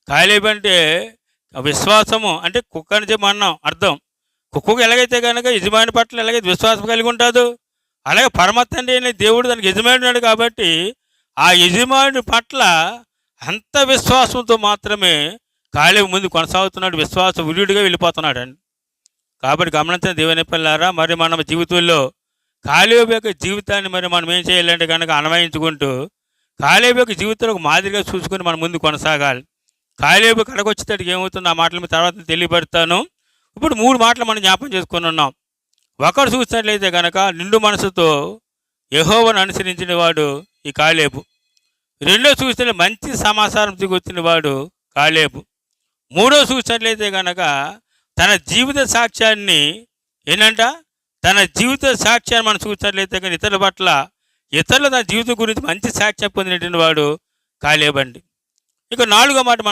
కాలేబు అంటే విశ్వాసము అంటే కుక్క అని చెప్పి అన్నాం అర్థం. కుక్కకు ఎలాగైతే కనుక యజమాని పట్ల ఎలాగైతే విశ్వాసం కలిగి ఉంటుందో, అలాగే పరమ తండ్రి అనే దేవుడు దానికి యజమానుడు కాబట్టి ఆ యజమానుడి పట్ల అంత విశ్వాసంతో మాత్రమే కాలేబు ముందు కొనసాగుతున్నాడు, విశ్వాస వీరుడిగా వెళ్ళిపోతున్నాడు అండి. కాబట్టి గమనించిన దేవుని పిల్లారా, మరి మన జీవితంలో కాలేబు యొక్క జీవితాన్ని మరి మనం ఏం చేయాలంటే కనుక అన్వయించుకుంటూ కాలేబు యొక్క జీవితంలో ఒక మాదిరిగా చూసుకుని మనం ముందు కొనసాగాలి. కాలేబు కడకొచ్చేటట్టుగా ఏమవుతుంది ఆ మాటలు మీ తర్వాత తెలియబడతాను. ఇప్పుడు 3 మాటలు మనం జ్ఞాపకం చేసుకొని ఉన్నాం. ఒకడు చూసినట్లయితే కనుక నిండు మనసుతో యెహోవాను అనుసరించిన వాడు ఈ కాలేబు. రెండో చూసినట్లయితే మంచి సమాచారం వచ్చిన వాడు కాలేబు. మూడో చూసినట్లయితే కనుక తన జీవిత సాక్ష్యాన్ని తన జీవిత సాక్ష్యాన్ని మనం చూసినట్లయితే కానీ ఇతరుల పట్ల ఇతరుల తన జీవితం గురించి మంచి సాక్ష్యం పొందినటువంటి వాడు కాలేబు అండి. ఇక 4వ మాట